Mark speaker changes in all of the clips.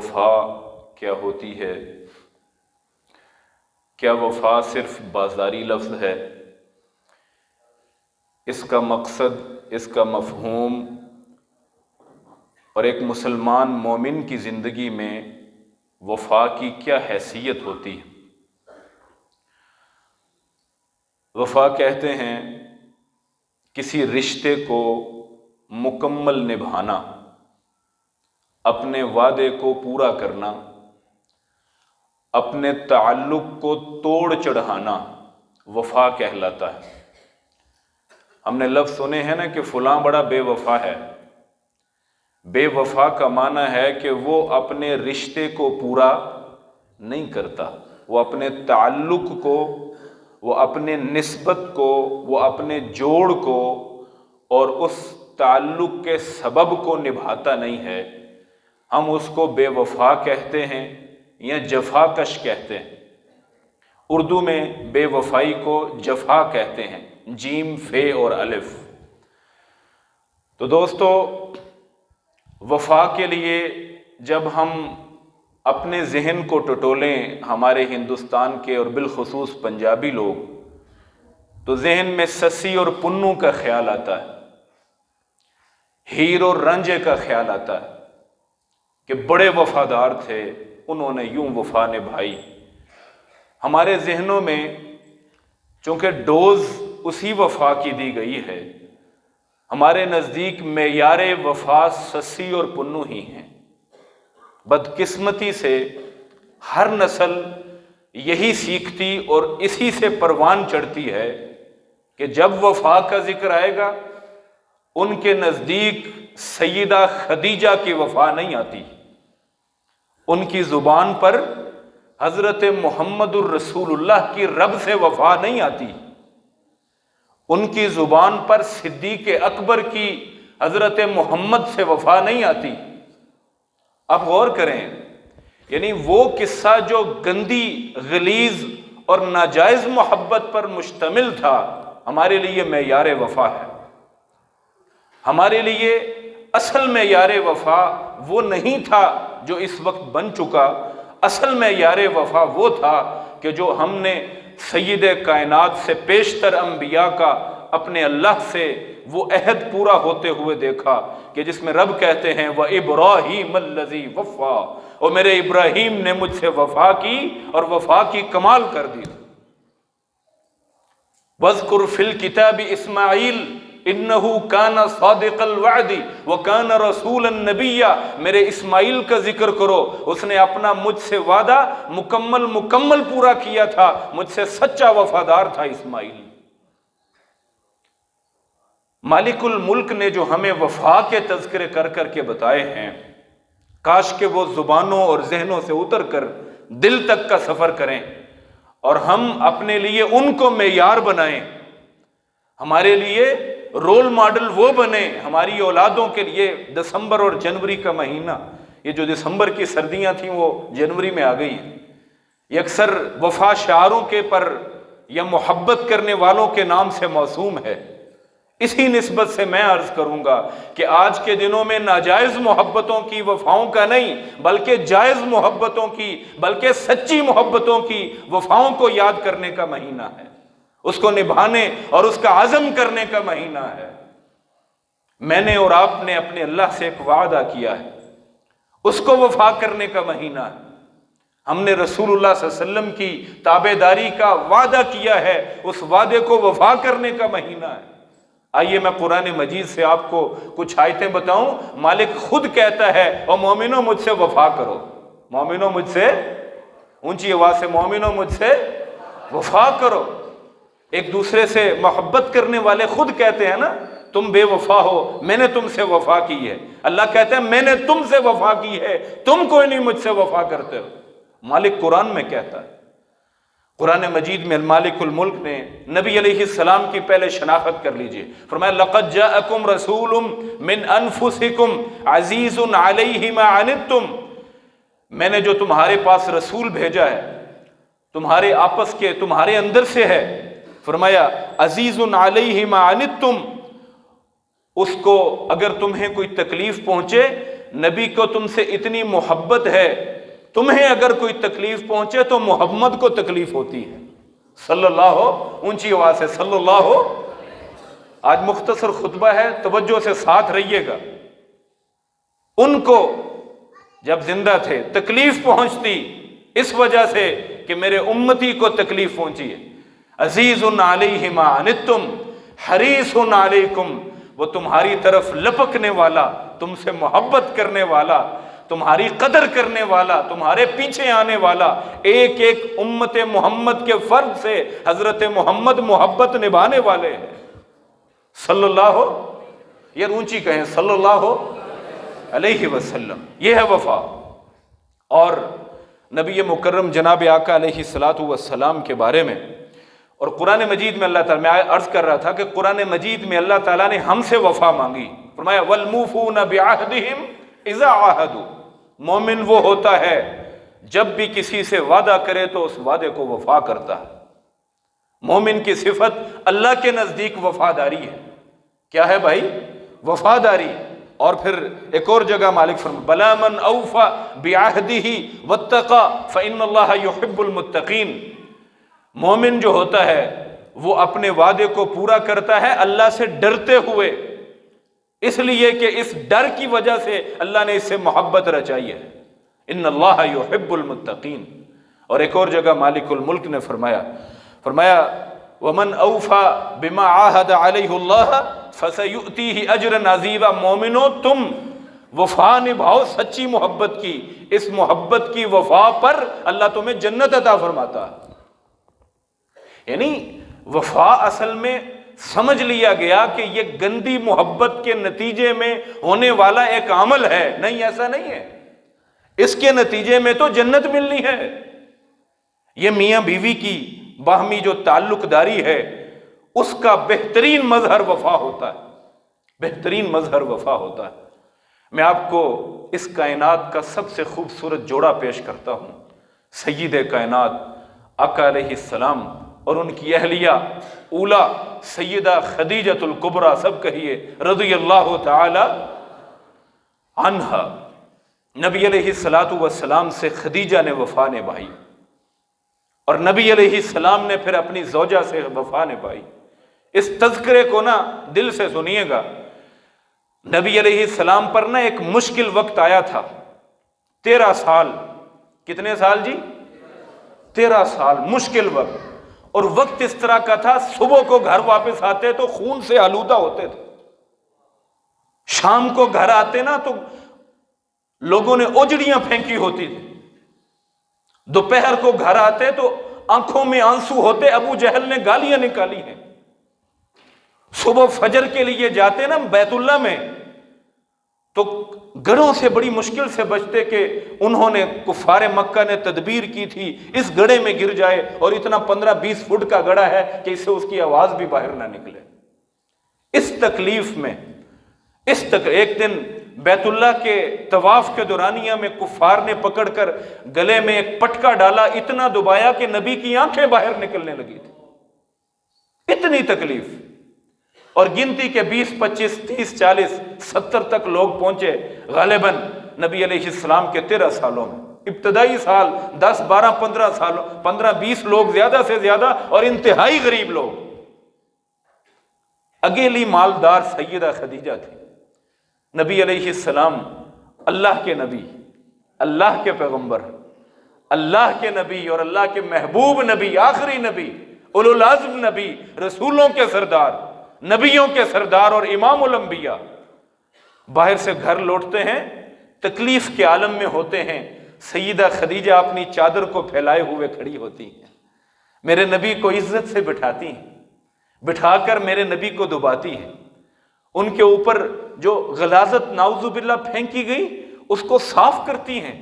Speaker 1: وفا کیا ہوتی ہے؟ کیا وفا صرف بازاری لفظ ہے؟ اس کا مقصد، اس کا مفہوم اور ایک مسلمان مومن کی زندگی میں وفا کی کیا حیثیت ہوتی ہے؟ وفا کہتے ہیں کسی رشتے کو مکمل نبھانا، اپنے وعدے کو پورا کرنا، اپنے تعلق کو توڑ چڑھانا وفا کہلاتا ہے۔ ہم نے لفظ سنے ہیں نا کہ فلاں بڑا بے وفا ہے۔ بے وفا کا معنی ہے کہ وہ اپنے رشتے کو پورا نہیں کرتا، وہ اپنے تعلق کو، وہ اپنے نسبت کو، وہ اپنے جوڑ کو اور اس تعلق کے سبب کو نبھاتا نہیں ہے۔ ہم اس کو بے وفا کہتے ہیں یا جفا کش کہتے ہیں۔ اردو میں بے وفائی کو جفا کہتے ہیں، جیم، فے اور الف۔ تو دوستو، وفا کے لیے جب ہم اپنے ذہن کو ٹٹولیں، ہمارے ہندوستان کے اور بالخصوص پنجابی لوگ، تو ذہن میں سسی اور پنو کا خیال آتا ہے، ہیر اور رانجھے کا خیال آتا ہے کہ بڑے وفادار تھے، انہوں نے یوں وفا نبھائی۔ ہمارے ذہنوں میں چونکہ ڈوز اسی وفا کی دی گئی ہے، ہمارے نزدیک معیار وفا سسی اور پنو ہی ہیں۔ بدقسمتی سے ہر نسل یہی سیکھتی اور اسی سے پروان چڑھتی ہے کہ جب وفا کا ذکر آئے گا، ان کے نزدیک سیدہ خدیجہ کی وفا نہیں آتی، ان کی زبان پر حضرت محمد الرسول اللہ کی رب سے وفا نہیں آتی، ان کی زبان پر صدیق اکبر کی حضرت محمد سے وفا نہیں آتی۔ اب غور کریں، یعنی وہ قصہ جو گندی، غلیظ اور ناجائز محبت پر مشتمل تھا، ہمارے لیے معیار وفا ہے۔ ہمارے لیے اصل معیار وفا وہ نہیں تھا جو اس وقت بن چکا۔ اصل معیار وفا وہ تھا کہ جو ہم نے سید کائنات سے پیشتر انبیاء کا اپنے اللہ سے وہ عہد پورا ہوتے ہوئے دیکھا کہ جس میں رب کہتے ہیں وَإِبْرَاهِيمَ الَّذِي وَفَّى، اور میرے ابراہیم نے مجھ سے وفا کی اور وفا کی کمال کر دی۔ وَاذْكُرْ فِي الْكِتَابِ إِسْمَاعِيلَ إِنَّهُ كَانَ صَادِقَ الْوَعْدِ وَكَانَ رَسُولًا نَبِيًّا، میرے اسماعیل کا ذکر کرو، اس نے اپنا مجھ سے وعدہ مکمل پورا کیا تھا، مجھ سے سچا وفادار تھا اسماعیل۔ مالک الملک نے جو ہمیں وفا کے تذکرے کر کر کے بتائے ہیں، کاش کہ وہ زبانوں اور ذہنوں سے اتر کر دل تک کا سفر کریں اور ہم اپنے لیے ان کو معیار بنائیں، ہمارے لیے رول ماڈل وہ بنے، ہماری اولادوں کے لیے۔ دسمبر اور جنوری کا مہینہ، یہ جو دسمبر کی سردیاں تھیں وہ جنوری میں آ گئی ہیں، یہ اکثر وفا شعاروں کے پر یا محبت کرنے والوں کے نام سے موسوم ہے۔ اسی نسبت سے میں عرض کروں گا کہ آج کے دنوں میں ناجائز محبتوں کی، وفاؤں کا نہیں بلکہ جائز محبتوں کی، بلکہ سچی محبتوں کی وفاؤں کو یاد کرنے کا مہینہ ہے، اس کو نبھانے اور اس کا عزم کرنے کا مہینہ ہے۔ میں نے اور آپ نے اپنے اللہ سے ایک وعدہ کیا ہے، اس کو وفا کرنے کا مہینہ ہے۔ ہم نے رسول اللہ صلی اللہ علیہ وسلم کی تابعداری کا وعدہ کیا ہے، اس وعدے کو وفا کرنے کا مہینہ ہے۔ آئیے میں قرآن مجید سے آپ کو کچھ آیتیں بتاؤں۔ مالک خود کہتا ہے اور مومنوں مجھ سے وفا کرو، مومنوں مجھ سے، اونچی آواز سے، مومنوں مجھ سے وفا کرو۔ ایک دوسرے سے محبت کرنے والے خود کہتے ہیں نا، تم بے وفا ہو، میں نے تم سے وفا کی ہے۔ اللہ کہتا ہے میں نے تم سے وفا کی ہے، تم کوئی نہیں مجھ سے وفا کرتے ہو۔ مالک قرآن میں کہتا ہے، قرآن مجید میں مالک الملک نے نبی علیہ السلام کی پہلے شناخت کر لیجئے، فرمایا لَقَدْ جَاءَكُمْ رَسُولٌ مِّنْ أَنفُسِكُمْ عَزِيزٌ عَلَيْهِ مَا عَنِتُّمْ، میں نے جو تمہارے پاس رسول بھیجا ہے تمہارے آپس کے، تمہارے اندر سے ہے، فرمایا عزیز علیہ ما عنتم، اس کو اگر تمہیں کوئی تکلیف پہنچے نبی کو تم سے اتنی محبت ہے، تمہیں اگر کوئی تکلیف پہنچے تو محمد کو تکلیف ہوتی ہے صلی اللہ ہو، اونچی آواز سے صلی اللہ ہو۔ آج مختصر خطبہ ہے، توجہ سے ساتھ رہیے گا۔ ان کو جب زندہ تھے تکلیف پہنچتی اس وجہ سے کہ میرے امتی کو تکلیف پہنچی ہے۔ عزیز علیہ ما عنتم حریص علیکم، وہ تمہاری طرف لپکنے والا، تم سے محبت کرنے والا، تمہاری قدر کرنے والا، تمہارے پیچھے آنے والا، ایک ایک امت محمد کے فرد سے حضرت محمد محبت نبھانے والے ہیں صلی اللہ ہو، یہ اونچی کہیں صلی اللہ علیہ وسلم۔ یہ ہے وفا۔ اور نبی مکرم جناب آقا علیہ الصلاۃ والسلام کے بارے میں اور قرآن مجید میں اللہ تعالیٰ، میں عرض کر رہا تھا کہ قرآن مجید میں اللہ تعالیٰ نے ہم سے وفا مانگی، فرمایا وَالْمُوفُونَ بِعَهْدِهِمْ إِذَا عَاهَدُوا۔ مومن وہ ہوتا ہے جب بھی کسی سے وعدہ کرے تو اس وعدے کو وفا کرتا ہے۔ مومن کی صفت اللہ کے نزدیک وفاداری ہے۔ کیا ہے بھائی؟ وفاداری۔ اور پھر ایک اور جگہ مالک فرماتا بَلَا مَنْ أَوْفَى بِعَهْدِهِ وَاتَّقَى فَإِنَّ اللَّهَ يُحِبُّ الْمُتَّقِينَ۔ مومن جو ہوتا ہے وہ اپنے وعدے کو پورا کرتا ہے اللہ سے ڈرتے ہوئے، اس لیے کہ اس ڈر کی وجہ سے اللہ نے اس سے محبت رچائی ہے۔ ان اللہ یحب المتقین۔ اور ایک اور جگہ مالک الملک نے فرمایا ومن اوفى بما عاهد عليه الله فسيؤتيه اجرا عظیما۔ مومنو تم وفا نبھاؤ سچی محبت کی، اس محبت کی وفا پر اللہ تمہیں جنت عطا فرماتا ہے۔ یعنی وفا اصل میں سمجھ لیا گیا کہ یہ گندی محبت کے نتیجے میں ہونے والا ایک عمل ہے، نہیں ایسا نہیں ہے، اس کے نتیجے میں تو جنت ملنی ہے۔ یہ میاں بیوی کی باہمی جو تعلق داری ہے اس کا بہترین مظہر وفا ہوتا ہے، بہترین مظہر وفا ہوتا ہے۔ میں آپ کو اس کائنات کا سب سے خوبصورت جوڑا پیش کرتا ہوں، سید کائنات آقا علیہ السلام اور ان کی اہلیہ اولا سیدہ خدیجۃ الکبریٰ، سب کہیے رضی اللہ تعالی عنہا۔ نبی علیہ السلام سے خدیجہ نے وفا نبھائی اور نبی علیہ السلام نے پھر اپنی زوجہ سے وفا نبھائی۔ اس تذکرے کو نا دل سے سنیے گا۔ نبی علیہ السلام پر نا ایک مشکل وقت آیا تھا، 13 سال۔ کتنے سال جی؟ 13 سال مشکل وقت۔ اور وقت اس طرح کا تھا، صبح کو گھر واپس آتے تو خون سے آلودہ ہوتے تھے، شام کو گھر آتے نا تو لوگوں نے اوجڑیاں پھینکی ہوتی تھی، دوپہر کو گھر آتے تو آنکھوں میں آنسو ہوتے، ابو جہل نے گالیاں نکالی ہیں۔ صبح فجر کے لیے جاتے نا بیت اللہ میں تو گڑھوں سے بڑی مشکل سے بچتے کہ انہوں نے کفار مکہ نے تدبیر کی تھی اس گڑھے میں گر جائے، اور اتنا 15-20 فٹ کا گڑھا ہے کہ اس سے اس کی آواز بھی باہر نہ نکلے۔ اس تکلیف میں ایک دن بیت اللہ کے طواف کے دورانیہ میں کفار نے پکڑ کر گلے میں ایک پٹکا ڈالا، اتنا دبایا کہ نبی کی آنکھیں باہر نکلنے لگی تھی، اتنی تکلیف۔ اور گنتی کے 20, 25, 30, 40, 70 تک لوگ پہنچے غالباً نبی علیہ السلام کے 13 سالوں میں۔ ابتدائی سال 10, 12, 15 سالوں، 15, 20 لوگ زیادہ سے زیادہ، اور انتہائی غریب لوگ۔ اکیلی مالدار سیدہ خدیجہ تھی۔ نبی علیہ السلام اللہ کے نبی، اللہ کے پیغمبر، اللہ کے نبی اور اللہ کے محبوب نبی، آخری نبی، اولو العزم نبی، رسولوں کے سردار، نبیوں کے سردار اور امام الانبیاء، باہر سے گھر لوٹتے ہیں، تکلیف کے عالم میں ہوتے ہیں۔ سیدہ خدیجہ اپنی چادر کو پھیلائے ہوئے کھڑی ہوتی ہیں، میرے نبی کو عزت سے بٹھاتی ہیں، بٹھا کر میرے نبی کو دباتی ہیں، ان کے اوپر جو غلاظت نعوذ باللہ پھینکی گئی اس کو صاف کرتی ہیں،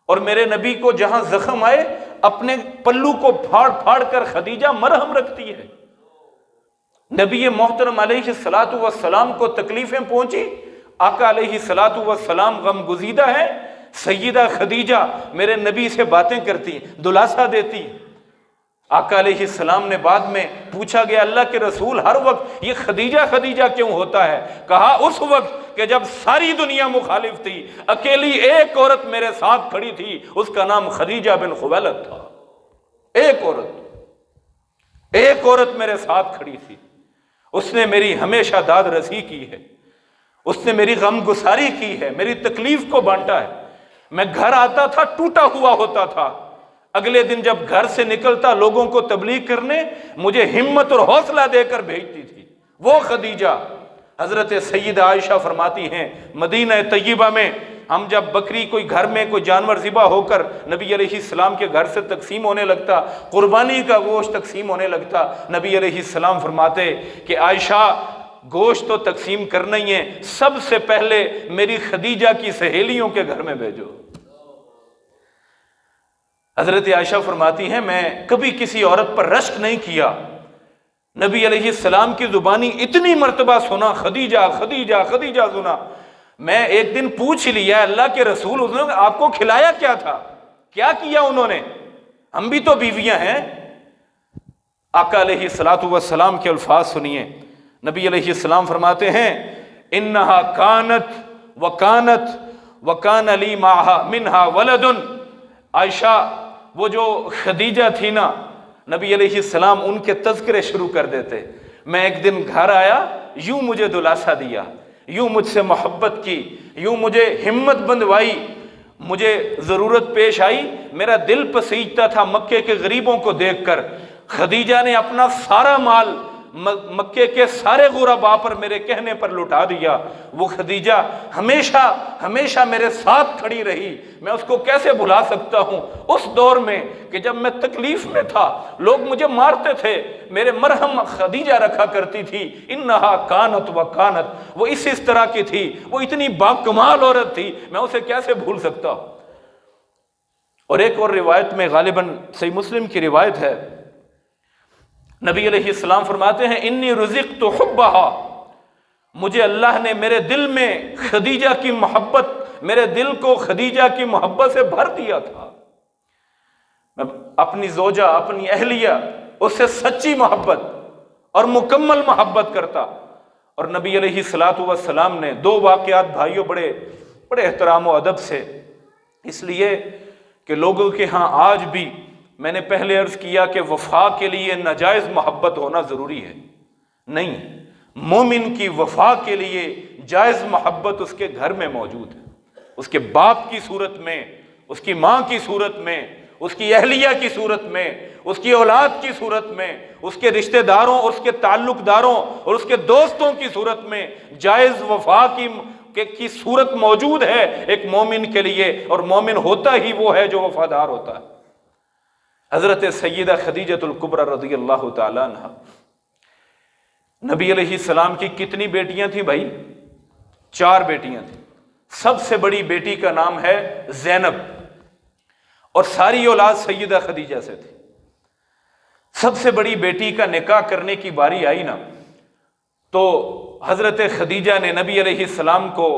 Speaker 1: اور میرے نبی کو جہاں زخم آئے اپنے پلو کو پھاڑ پھاڑ کر خدیجہ مرہم رکھتی ہے۔ نبی محترم علیہ الصلاۃ والسلام کو تکلیفیں پہنچی، آقا علیہ الصلاۃ والسلام غم گزیدہ ہے، سیدہ خدیجہ میرے نبی سے باتیں کرتی، دلاسا دیتی، آقا علیہ السلام نے بعد میں پوچھا گیا اللہ کے رسول ہر وقت یہ خدیجہ خدیجہ کیوں ہوتا ہے؟ کہا اس وقت کہ جب ساری دنیا مخالف تھی، اکیلی ایک عورت میرے ساتھ کھڑی تھی، اس کا نام خدیجہ بن خویلد تھا۔ ایک عورت میرے ساتھ کھڑی تھی، اس نے میری ہمیشہ داد رسی کی ہے، اس نے میری غم گساری کی ہے، میری تکلیف کو بانٹا ہے۔ میں گھر آتا تھا ٹوٹا ہوا ہوتا تھا، اگلے دن جب گھر سے نکلتا لوگوں کو تبلیغ کرنے، مجھے ہمت اور حوصلہ دے کر بھیجتی تھی وہ خدیجہ۔ حضرت سیدہ عائشہ فرماتی ہیں مدینہ طیبہ میں ہم جب بکری کوئی گھر میں کوئی جانور ذبح ہو کر نبی علیہ السلام کے گھر سے تقسیم ہونے لگتا، قربانی کا گوشت تقسیم ہونے لگتا، نبی علیہ السلام فرماتے کہ عائشہ گوشت تو تقسیم کرنا ہی ہے، سب سے پہلے میری خدیجہ کی سہیلیوں کے گھر میں بھیجو۔ حضرت عائشہ فرماتی ہیں میں کبھی کسی عورت پر رشک نہیں کیا، نبی علیہ السلام کی زبانی اتنی مرتبہ سنا خدیجہ خدیجہ خدیجہ سنا، میں ایک دن پوچھ لیا اللہ کے رسول انہوں نے آپ کو کھلایا کیا تھا، کیا کیا انہوں نے، ہم بھی تو بیویاں ہیں۔ آقا علیہ السلام کے الفاظ سنیے، نبی علیہ السلام فرماتے ہیں انہا کانت وکانت وکان لی معہا منہا ولد۔ عائشہ وہ جو خدیجہ تھی نا، نبی علیہ السلام ان کے تذکرے شروع کر دیتے۔ میں ایک دن گھر آیا، یوں مجھے دلاسا دیا، یوں مجھ سے محبت کی، یوں مجھے ہمت بندوائی، مجھے ضرورت پیش آئی، میرا دل پسیجتا تھا مکے کے غریبوں کو دیکھ کر۔ خدیجہ نے اپنا سارا مال مکے کے سارے غرباء پر میرے کہنے پر لٹا دیا۔ وہ خدیجہ ہمیشہ ہمیشہ میرے ساتھ کھڑی رہی، میں اس کو کیسے بھلا سکتا ہوں؟ اس دور میں کہ جب میں تکلیف میں تھا، لوگ مجھے مارتے تھے، میرے مرہم خدیجہ رکھا کرتی تھی۔ انہا کانت و کانت، وہ اس طرح کی تھی، وہ اتنی باکمال عورت تھی، میں اسے کیسے بھول سکتا ہوں؟ اور ایک اور روایت میں غالباً صحیح مسلم کی روایت ہے، نبی علیہ السلام فرماتے ہیں انی رزقت حبہا، مجھے اللہ نے میرے دل میں خدیجہ کی محبت، میرے دل کو خدیجہ کی محبت سے بھر دیا تھا۔ میں اپنی زوجہ، اپنی اہلیہ، اس سے سچی محبت اور مکمل محبت کرتا۔ اور نبی علیہ السلام نے دو واقعات بھائیوں بڑے احترام و ادب سے، اس لیے کہ لوگوں کے ہاں آج بھی میں نے پہلے عرض کیا کہ وفا کے لیے ناجائز محبت ہونا ضروری ہے نہیں، مومن کی وفا کے لیے جائز محبت اس کے گھر میں موجود ہے، اس کے باپ کی صورت میں، اس کی ماں کی صورت میں، اس کی اہلیہ کی صورت میں، اس کی اولاد کی صورت میں، اس کے رشتہ داروں اور اس کے تعلق داروں اور اس کے دوستوں کی صورت میں جائز وفا کی صورت موجود ہے ایک مومن کے لیے، اور مومن ہوتا ہی وہ ہے جو وفادار ہوتا ہے۔ حضرت سیدہ خدیجۃ الکبریٰ رضی اللہ تعالیٰ عنہ، نبی علیہ السلام کی کتنی بیٹیاں تھیں بھائی؟ 4 بیٹیاں تھیں۔ سب سے بڑی بیٹی کا نام ہے زینب، اور ساری اولاد سیدہ خدیجہ سے تھی۔ سب سے بڑی بیٹی کا نکاح کرنے کی باری آئی نا، تو حضرت خدیجہ نے نبی علیہ السلام کو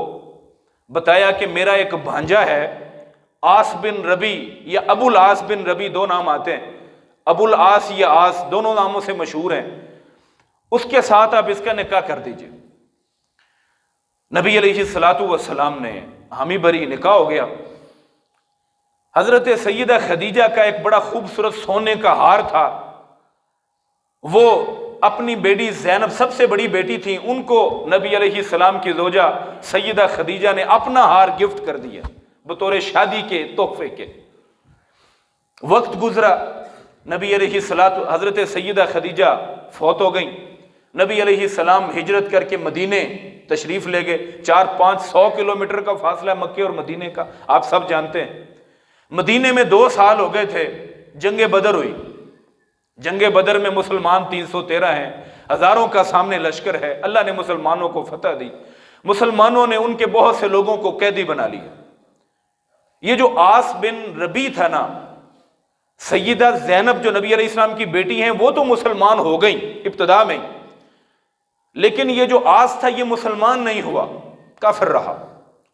Speaker 1: بتایا کہ میرا ایک بھانجا ہے آس بن ربی یا ابو العاص بن ربی، 2 نام آتے ہیں، ابو العاص یا آس، دونوں ناموں سے مشہور ہیں، اس کے ساتھ آپ اس کا نکاح کر دیجئے۔ نبی علیہ السلام نے حامی بری، نکاح ہو گیا۔ حضرت سیدہ خدیجہ کا ایک بڑا خوبصورت سونے کا ہار تھا، وہ اپنی بیٹی زینب سب سے بڑی بیٹی تھی، ان کو نبی علیہ السلام کی زوجہ سیدہ خدیجہ نے اپنا ہار گفٹ کر دیا بطور شادی کے تحفے کے۔ وقت گزرا، نبی علیہ حضرت سیدہ خدیجہ فوت ہو گئیں۔ نبی علیہ السلام ہجرت کر کے مدینے تشریف لے گئے۔ 400-500 کلومیٹر کا فاصلہ مکے اور مدینے کا، آپ سب جانتے ہیں۔ مدینے میں 2 سال ہو گئے تھے، جنگ بدر ہوئی۔ جنگ بدر میں مسلمان 313 ہیں، ہزاروں کا سامنے لشکر ہے، اللہ نے مسلمانوں کو فتح دی۔ مسلمانوں نے ان کے بہت سے لوگوں کو قیدی بنا لیا۔ یہ جو آس بن ربی تھا نا، سیدہ زینب جو نبی علیہ السلام کی بیٹی ہیں، وہ تو مسلمان ہو گئیں ابتدا میں، لیکن یہ جو آس تھا یہ مسلمان نہیں ہوا، کافر رہا۔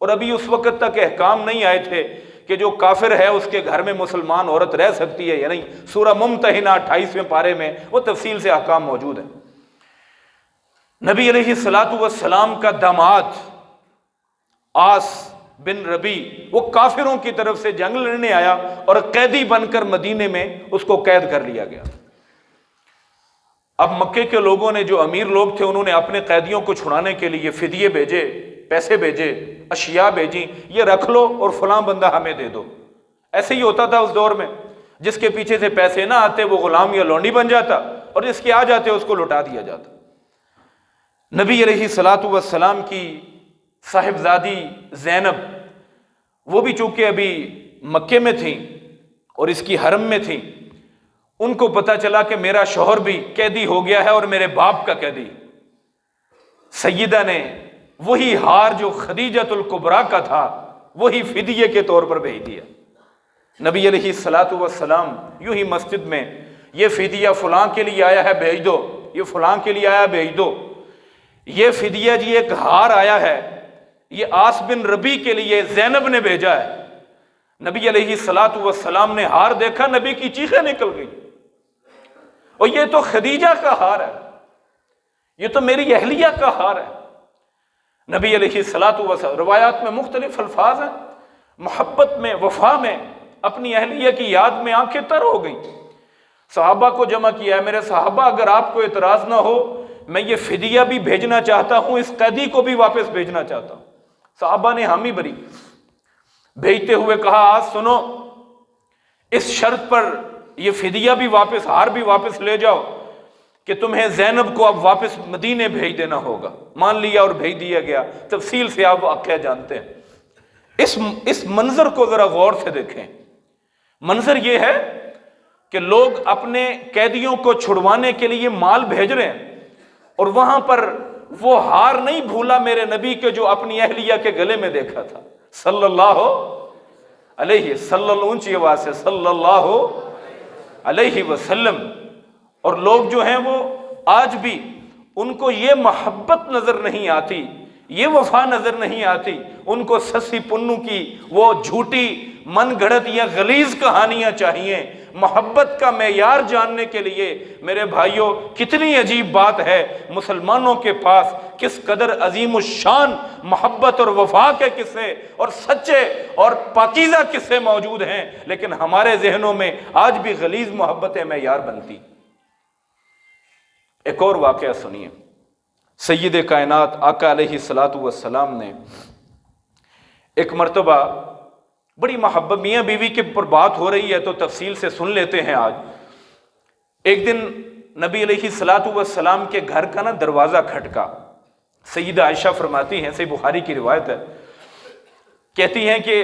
Speaker 1: اور ابھی اس وقت تک احکام نہیں آئے تھے کہ جو کافر ہے اس کے گھر میں مسلمان عورت رہ سکتی ہے یا نہیں، سورہ ممتحنہ 28ویں پارے میں وہ تفصیل سے احکام موجود ہیں۔ نبی علیہ الصلوۃ والسلام کا داماد آس بن ربی وہ کافروں کی طرف سے جنگ لڑنے آیا اور قیدی بن کر مدینے میں اس کو قید کر لیا گیا۔ اب مکے کے لوگوں نے، جو امیر لوگ تھے، انہوں نے اپنے قیدیوں کو چھڑانے کے لیے فدیے بھیجے، پیسے بھیجے، اشیاء بھیجی، یہ رکھ لو اور فلاں بندہ ہمیں دے دو۔ ایسے ہی ہوتا تھا اس دور میں، جس کے پیچھے سے پیسے نہ آتے وہ غلام یا لونڈی بن جاتا، اور جس کے آ جاتے اس کو لوٹا دیا جاتا۔ نبی علیہ الصلوۃ والسلام کی صاحبزادی زینب، وہ بھی چونکہ ابھی مکے میں تھیں اور اس کی حرم میں تھیں، ان کو پتہ چلا کہ میرا شوہر بھی قیدی ہو گیا ہے اور میرے باپ کا قیدی۔ سیدہ نے وہی ہار جو خدیجۃ الکبریٰ کا تھا وہی فدیے کے طور پر بھیج دیا۔ نبی علیہ الصلوۃ والسلام یوں ہی مسجد میں، یہ فدیہ فلاں کے لیے آیا ہے بھیج دو، یہ فلاں کے لیے آیا بھیج دو، یہ فدیہ جی ایک ہار آیا ہے، یہ آس بن ربی کے لیے زینب نے بھیجا ہے۔ نبی علیہ الصلوۃ والسلام نے ہار دیکھا، نبی کی چیخیں نکل گئی، اور یہ تو خدیجہ کا ہار ہے، یہ تو میری اہلیہ کا ہار ہے۔ نبی علیہ الصلوۃ والسلام، روایات میں مختلف الفاظ ہیں، محبت میں، وفا میں، اپنی اہلیہ کی یاد میں آنکھیں تر ہو گئیں۔ صحابہ کو جمع کیا ہے، میرے صحابہ اگر آپ کو اعتراض نہ ہو میں یہ فدیہ بھی بھیجنا چاہتا ہوں، اس قیدی کو بھی واپس بھیجنا چاہتا ہوں۔ صحابہ نے حامی بھری، بھیجتے ہوئے کہا آج سنو، اس شرط پر یہ فدیہ بھی واپس، ہار بھی واپس لے جاؤ کہ تمہیں زینب کو اب واپس مدینے بھیج دینا ہوگا۔ مان لیا اور بھیج دیا گیا۔ تفصیل سے آپ واقعہ جانتے ہیں۔ اس منظر کو ذرا غور سے دیکھیں۔ منظر یہ ہے کہ لوگ اپنے قیدیوں کو چھڑوانے کے لیے مال بھیج رہے ہیں، اور وہاں پر وہ ہار نہیں بھولا میرے نبی کے جو اپنی اہلیہ کے گلے میں دیکھا تھا، صلی اللہ علیہ، اونچی آواز سے صلی اللہ علیہ وسلم۔ اور لوگ جو ہیں وہ آج بھی ان کو یہ محبت نظر نہیں آتی، یہ وفا نظر نہیں آتی، ان کو سسی پنو کی وہ جھوٹی من گھڑت یا غلیظ کہانیاں چاہیے۔ محبت کا معیار جاننے کے لیے میرے بھائیوں کتنی عجیب بات ہے، مسلمانوں کے پاس کس قدر عظیم الشان محبت اور وفا کے قصے اور سچے اور پاکیزہ قصے موجود ہیں، لیکن ہمارے ذہنوں میں آج بھی غلیظ محبتیں معیار بنتی۔ ایک اور واقعہ سنیے۔ سید کائنات آقا علیہ الصلوۃ والسلام نے ایک مرتبہ بڑی محبت، میاں بیوی کے پر بات ہو رہی ہے تو تفصیل سے سن لیتے ہیں آج۔ ایک دن نبی علیہ الصلوۃ والسلام کے گھر کا دروازہ کھٹکا۔ سیدہ عائشہ فرماتی ہیں، صحیح بخاری کی روایت ہے، کہتی ہیں کہ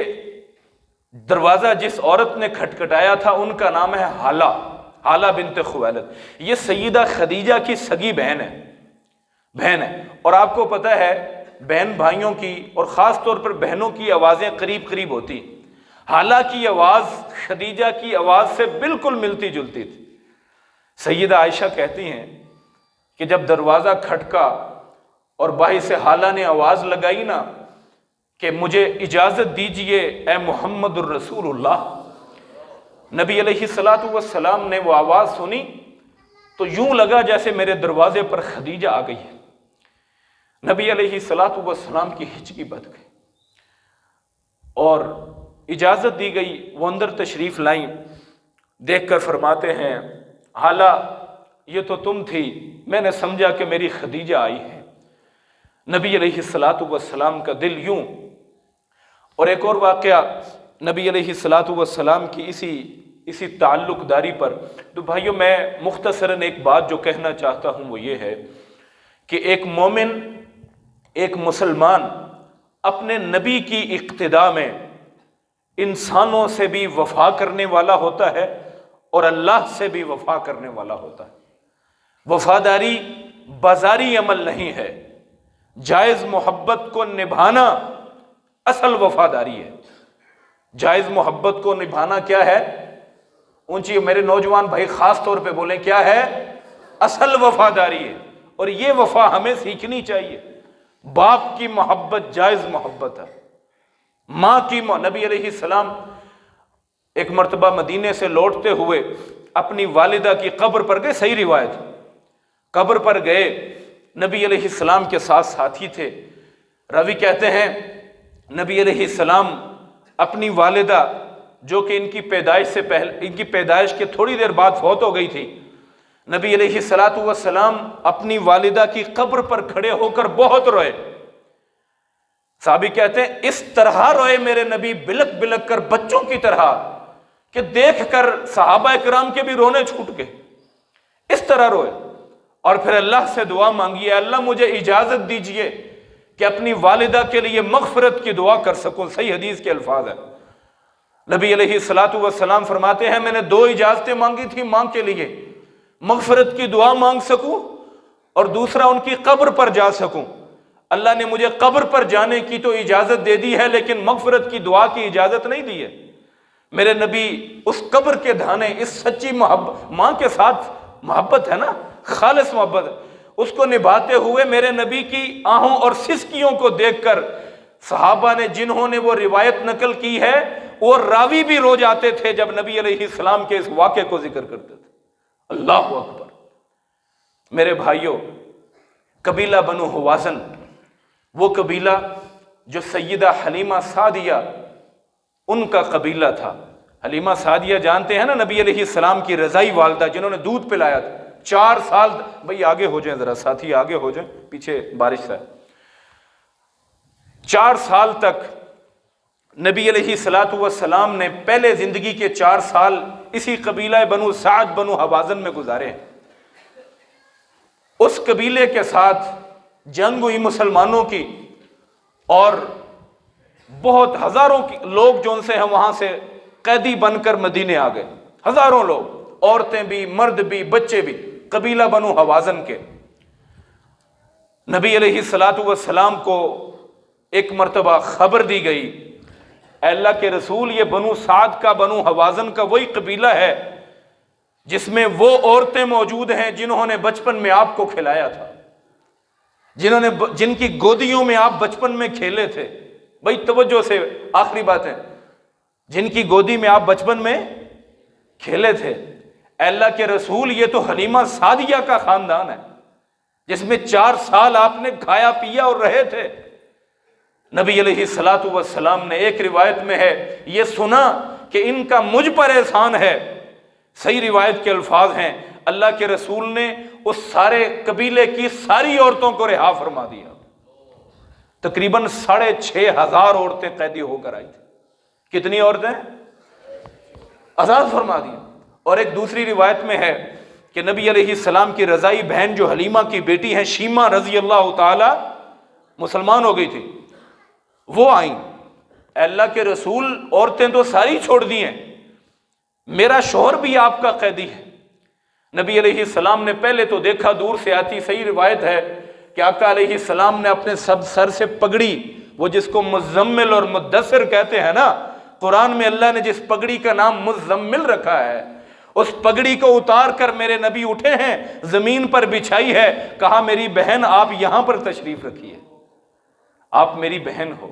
Speaker 1: دروازہ جس عورت نے کھٹکھٹایا تھا ان کا نام ہے حالہ بنت خویلد۔ یہ سیدہ خدیجہ کی سگی بہن ہے، اور آپ کو پتہ ہے بہن بھائیوں کی اور خاص طور پر بہنوں کی آوازیں قریب قریب ہوتی۔ حالہ کی آواز خدیجہ کی آواز سے بالکل ملتی جلتی تھی۔ سیدہ عائشہ کہتی ہیں کہ جب دروازہ کھٹکا اور باہر سے حالہ نے آواز لگائی نا کہ مجھے اجازت دیجئے اے محمد الرسول اللہ، نبی علیہ الصلوۃ والسلام نے وہ آواز سنی تو یوں لگا جیسے میرے دروازے پر خدیجہ آ گئی ہے۔ نبی علیہ الصلوۃ والسلام کی ہچکی بندھ گئی اور اجازت دی گئی، وہ اندر تشریف لائیں۔ دیکھ کر فرماتے ہیں حالہ یہ تو تم تھی، میں نے سمجھا کہ میری خدیجہ آئی ہے۔ نبی علیہ الصلوۃ والسلام کا دل یوں۔ اور ایک اور واقعہ نبی علیہ الصلوۃ والسلام کی اسی تعلق داری پر، تو بھائیوں میں مختصراً ایک بات جو کہنا چاہتا ہوں وہ یہ ہے کہ ایک مومن، ایک مسلمان اپنے نبی کی اقتداء میں انسانوں سے بھی وفا کرنے والا ہوتا ہے اور اللہ سے بھی وفا کرنے والا ہوتا ہے۔ وفاداری بازاری عمل نہیں ہے، جائز محبت کو نبھانا اصل وفاداری ہے۔ جائز محبت کو نبھانا کیا ہے؟ اونچی میرے نوجوان بھائی خاص طور پہ بولیں، کیا ہے؟ اصل وفاداری ہے، اور یہ وفا ہمیں سیکھنی چاہیے۔ باپ کی محبت جائز محبت ہے، ماں کی نبی علیہ السلام ایک مرتبہ مدینے سے لوٹتے ہوئے اپنی والدہ کی قبر پر گئے، صحیح روایت، قبر پر گئے، نبی علیہ السلام کے ساتھ ساتھی تھے۔ راوی کہتے ہیں نبی علیہ السلام اپنی والدہ جو کہ ان کی پیدائش کے تھوڑی دیر بعد فوت ہو گئی تھی، نبی علیہ السلام اپنی والدہ کی قبر پر کھڑے ہو کر بہت روئے۔ صحابی کہتے ہیں اس طرح روئے میرے نبی بلک بلک کر، بچوں کی طرح، کہ دیکھ کر صحابہ کرام کے بھی رونے چھوٹ گئے، اس طرح روئے۔ اور پھر اللہ سے دعا مانگی، اللہ مجھے اجازت دیجئے کہ اپنی والدہ کے لیے مغفرت کی دعا کر سکوں۔ صحیح حدیث کے الفاظ ہیں۔ نبی علیہ السلام فرماتے ہیں میں نے 2 اجازتیں مانگی تھی ماں کے لیے، مغفرت کی دعا مانگ سکوں اور دوسرا ان کی قبر پر جا سکوں۔ اللہ نے مجھے قبر پر جانے کی تو اجازت دے دی ہے، لیکن مغفرت کی دعا کی اجازت نہیں دی ہے۔ میرے نبی اس قبر کے دھانے، اس سچی محبت، ماں کے ساتھ محبت ہے نا، خالص محبت، اس کو نبھاتے ہوئے میرے نبی کی آہوں اور سسکیوں کو دیکھ کر صحابہ نے جنہوں نے وہ روایت نقل کی ہے وہ راوی بھی رو جاتے تھے جب نبی علیہ السلام کے اس واقعے کو ذکر کرتے تھے۔ اللہ اکبر۔ میرے بھائیوں، قبیلہ بنو حوازن، وہ قبیلہ جو سیدہ حلیمہ سعدیہ ان کا قبیلہ تھا۔ حلیمہ سعدیہ جانتے ہیں نا، نبی علیہ السلام کی رضائی والدہ جنہوں نے دودھ پلایا تھا 4 سال۔ بھئی آگے ہو جائیں ذرا، ساتھی آگے ہو جائیں، پیچھے بارش ہے۔ 4 سال تک نبی علیہ السلام نے پہلے زندگی کے 4 سال اسی قبیلہ بنو سعد بنو حوازن میں گزارے ہیں۔ اس قبیلے کے ساتھ جنگ ہوئی مسلمانوں کی، اور بہت ہزاروں لوگ جو ان سے ہیں وہاں سے قیدی بن کر مدینے آ گئے، ہزاروں لوگ، عورتیں بھی، مرد بھی، بچے بھی، قبیلہ بنو حوازن کے۔ نبی علیہ السلام کو ایک مرتبہ خبر دی گئی، اے اللہ کے رسول، یہ بنو سعد کا، بنو حوازن کا وہی قبیلہ ہے جس میں وہ عورتیں موجود ہیں جنہوں نے بچپن میں آپ کو کھلایا تھا، جن کی گودیوں میں آپ بچپن میں کھیلے تھے۔ بھائی توجہ سے، آخری بات ہے، جن کی گودی میں آپ بچپن میں کھیلے تھے۔ اے اللہ کے رسول، یہ تو حلیمہ سعدیہ کا خاندان ہے جس میں 4 سال آپ نے کھایا پیا اور رہے تھے۔ نبی علیہ السلام نے، ایک روایت میں ہے یہ سنا کہ ان کا مجھ پر احسان ہے، صحیح روایت کے الفاظ ہیں اللہ کے رسول نے اس سارے قبیلے کی ساری عورتوں کو رہا فرما دیا۔ تقریباً 6,500 عورتیں قیدی ہو کر آئی تھیں۔ کتنی عورتیں؟ آزاد فرما دیا۔ اور ایک دوسری روایت میں ہے کہ نبی علیہ السلام کی رضائی بہن جو حلیمہ کی بیٹی ہیں شیمہ رضی اللہ تعالی، مسلمان ہو گئی تھی، وہ آئیں، اے اللہ کے رسول عورتیں تو ساری چھوڑ دی ہیں، میرا شوہر بھی آپ کا قیدی ہے۔ نبی علیہ السلام نے پہلے تو دیکھا دور سے آتی، صحیح روایت ہے کہ آقا علیہ السلام نے اپنے سر سے پگڑی، وہ جس کو مزمل اور مدثر کہتے ہیں نا، قرآن میں اللہ نے جس پگڑی کا نام مزمل رکھا ہے، اس پگڑی کو اتار کر میرے نبی اٹھے ہیں، زمین پر بچھائی ہے، کہا میری بہن آپ یہاں پر تشریف رکھیے، آپ میری بہن ہو۔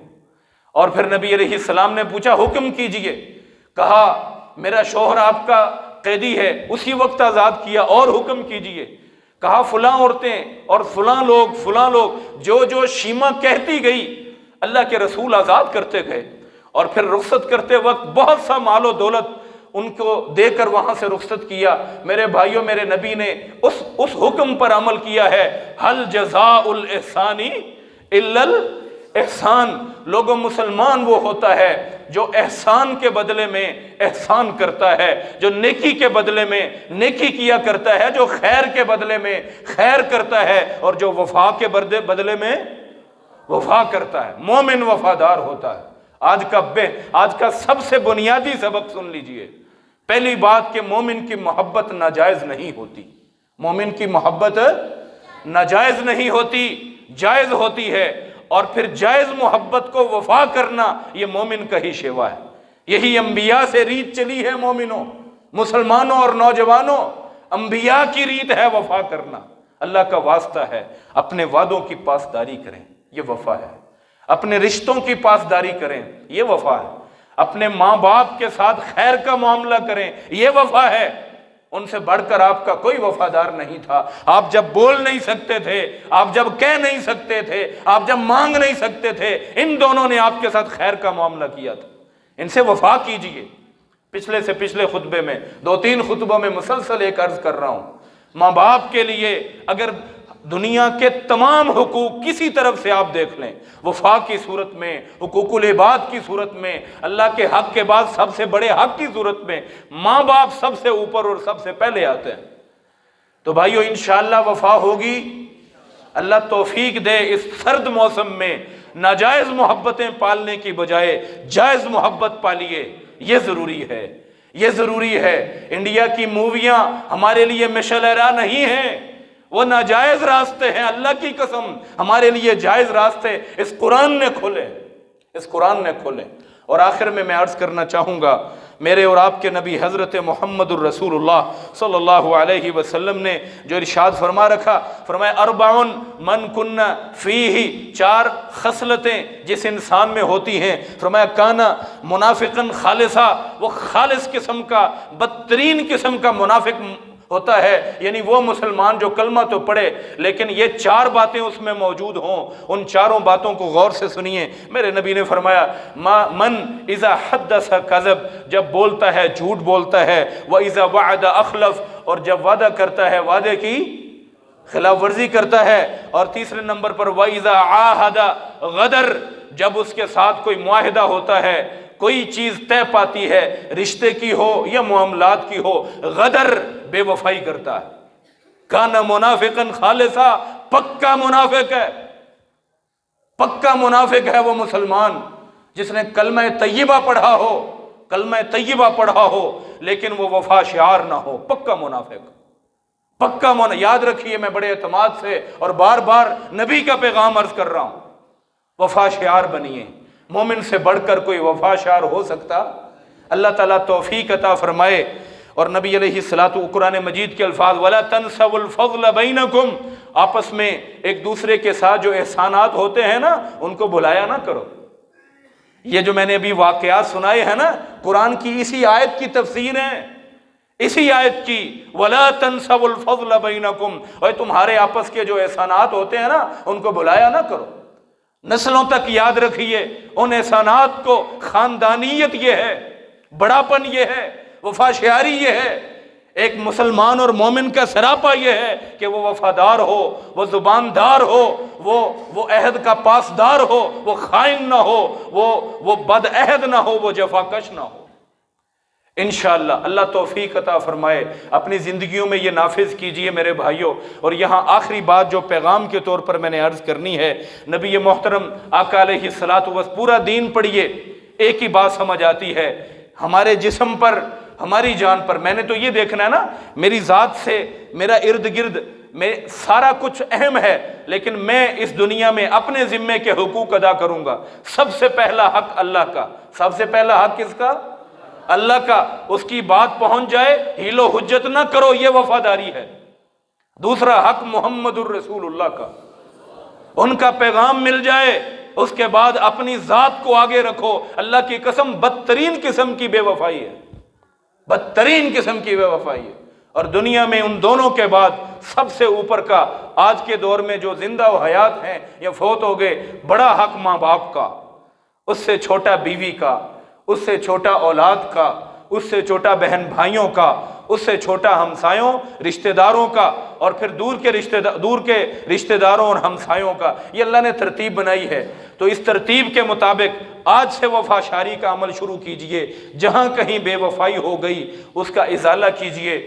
Speaker 1: اور پھر نبی علیہ السلام نے پوچھا حکم کیجئے، کہا میرا شوہر آپ کا قیدی ہے، اسی وقت آزاد کیا، اور حکم کیجئے، کہا فلاں عورتیں اور فلاں لوگ جو شیمہ کہتی گئی اللہ کے رسول آزاد کرتے گئے، اور پھر رخصت کرتے وقت بہت سا مال و دولت ان کو دے کر وہاں سے رخصت کیا۔ میرے بھائیوں، میرے نبی نے اس حکم پر عمل کیا ہے، حل جزاء الاحسان الا الاحسان۔ لوگوں، مسلمان وہ ہوتا ہے جو احسان کے بدلے میں احسان کرتا ہے، جو نیکی کے بدلے میں نیکی کیا کرتا ہے، جو خیر کے بدلے میں خیر کرتا ہے، اور جو وفا کے بدلے میں وفا کرتا ہے۔ مومن وفادار ہوتا ہے۔ آج کا سب سے بنیادی سبق سن لیجئے۔ پہلی بات کہ مومن کی محبت ناجائز نہیں ہوتی، مومن کی محبت ناجائز نہیں ہوتی، جائز ہوتی ہے، اور پھر جائز محبت کو وفا کرنا یہ مومن کا ہی شیوا ہے۔ یہی انبیاء سے ریت چلی ہے، مومنوں، مسلمانوں اور نوجوانوں، انبیاء کی ریت ہے وفا کرنا۔ اللہ کا واسطہ ہے، اپنے وعدوں کی پاسداری کریں، یہ وفا ہے۔ اپنے رشتوں کی پاسداری کریں، یہ وفا ہے۔ اپنے ماں باپ کے ساتھ خیر کا معاملہ کریں، یہ وفا ہے۔ ان سے بڑھ کر آپ کا کوئی وفادار نہیں تھا۔ آپ جب بول نہیں سکتے تھے، آپ جب کہہ نہیں سکتے تھے، آپ جب مانگ نہیں سکتے تھے، ان دونوں نے آپ کے ساتھ خیر کا معاملہ کیا تھا۔ ان سے وفا کیجئے۔ پچھلے سے پچھلے خطبے میں 2-3 خطبوں میں مسلسل ایک عرض کر رہا ہوں، ماں باپ کے لیے اگر دنیا کے تمام حقوق کسی طرف سے آپ دیکھ لیں، وفا کی صورت میں، حقوق العباد کی صورت میں، اللہ کے حق کے بعد سب سے بڑے حق کی صورت میں، ماں باپ سب سے اوپر اور سب سے پہلے آتے ہیں۔ تو بھائیو انشاءاللہ وفا ہوگی۔ اللہ توفیق دے اس سرد موسم میں ناجائز محبتیں پالنے کی بجائے جائز محبت پالیے، یہ ضروری ہے، یہ ضروری ہے۔ انڈیا کی موویاں ہمارے لیے مشعل راہ نہیں ہیں، وہ ناجائز راستے ہیں۔ اللہ کی قسم ہمارے لیے جائز راستے اس قرآن نے کھولے، اس قرآن نے کھولے۔ اور آخر میں عرض کرنا چاہوں گا، میرے اور آپ کے نبی حضرت محمد الرسول اللہ صلی اللہ علیہ وسلم نے جو ارشاد فرما رکھا، فرمایا اربعن من کن فیہ، 4 خصلتیں جس انسان میں ہوتی ہیں، فرمایا کانا منافقا خالصا، وہ خالص قسم کا، بدترین قسم کا منافق ہوتا ہے، یعنی وہ مسلمان جو کلمہ تو پڑھے لیکن یہ 4 باتیں اس میں موجود ہوں۔ ان 4 باتوں کو غور سے سنیے۔ میرے نبی نے فرمایا من اذا حدث کذب، جب بولتا ہے جھوٹ بولتا ہے، واذا وعد اخلف، اور جب وعدہ کرتا ہے وعدے کی خلاف ورزی کرتا ہے، اور تیسرے نمبر پر واذا عاہد غدر، جب اس کے ساتھ کوئی معاہدہ ہوتا ہے، کوئی چیز طے پاتی ہے، رشتے کی ہو یا معاملات کی ہو، غدر، بے وفائی کرتا ہے۔ کانا منافقا خالصا، پکا منافق ہے، پکا منافق ہے وہ مسلمان جس نے کلمہ طیبہ پڑھا ہو، کلمہ طیبہ پڑھا ہو لیکن وہ وفا شعار نہ ہو، پکا منافق، پکا یاد رکھیے، میں بڑے اعتماد سے اور بار بار نبی کا پیغام عرض کر رہا ہوں، وفا شعار بنیے۔ مومن سے بڑھ کر کوئی وفا شعار ہو سکتا؟ اللہ تعالیٰ توفیق عطا فرمائے۔ اور نبی علیہ الصلوۃ قرآن مجید کے الفاظ وَلَا تَنْسَوُا الْفَضْلَ بَيْنَكُمْ، آپس میں ایک دوسرے کے ساتھ جو احسانات ہوتے ہیں نا ان کو بھلایا نہ کرو۔ یہ جو میں نے ابھی واقعات سنائے ہیں نا، قرآن کی اسی آیت کی تفسیر ہیں، اسی آیت کی وَلَا تَنْسَوُا الْفَضْلَ بَيْنَكُمْ، اور تمہارے آپس کے جو احسانات ہوتے ہیں نا ان کو بھلایا نہ کرو، نسلوں تک یاد رکھیے ان احسانات کو۔ خاندانیت یہ ہے، بڑاپن یہ ہے، وفا شعاری یہ ہے۔ ایک مسلمان اور مومن کا سراپا یہ ہے کہ وہ وفادار ہو، وہ زباندار ہو، وہ عہد کا پاسدار ہو، وہ خائن نہ ہو، وہ بد عہد نہ ہو، وہ جفا کش نہ ہو۔ انشاءاللہ اللہ توفیق عطا فرمائے، اپنی زندگیوں میں یہ نافذ کیجئے میرے بھائیوں۔ اور یہاں آخری بات جو پیغام کے طور پر میں نے عرض کرنی ہے، نبی محترم آقا علیہ الصلوۃ والسلام، پورا دین پڑھیے، ایک ہی بات سمجھ آتی ہے، ہمارے جسم پر، ہماری جان پر۔ میں نے تو یہ دیکھنا ہے نا، میری ذات سے، میرا ارد گرد میں سارا کچھ اہم ہے، لیکن میں اس دنیا میں اپنے ذمے کے حقوق ادا کروں گا۔ سب سے پہلا حق اللہ کا، سب سے پہلا حق کس کا؟ اللہ کا۔ اس کی بات پہنچ جائے، ہیل و حجت نہ کرو، یہ وفاداری ہے۔ دوسرا حق محمد الرسول اللہ کا، ان کا پیغام مل جائے، اس کے بعد اپنی ذات کو آگے رکھو۔ اللہ کی قسم بدترین قسم کی بے وفائی ہے، بدترین قسم کی بے وفائی ہے۔ اور دنیا میں ان دونوں کے بعد سب سے اوپر کا، آج کے دور میں جو زندہ و حیات ہیں یا فوت ہو گئے، بڑا حق ماں باپ کا، اس سے چھوٹا بیوی کا، اس سے چھوٹا اولاد کا، اس سے چھوٹا بہن بھائیوں کا، اس سے چھوٹا ہمسایوں رشتہ داروں کا، اور پھر دور کے رشتہ داروں اور ہمسایوں کا۔ یہ اللہ نے ترتیب بنائی ہے، تو اس ترتیب کے مطابق آج سے وفا شعاری کا عمل شروع کیجئے۔ جہاں کہیں بے وفائی ہو گئی اس کا ازالہ کیجئے۔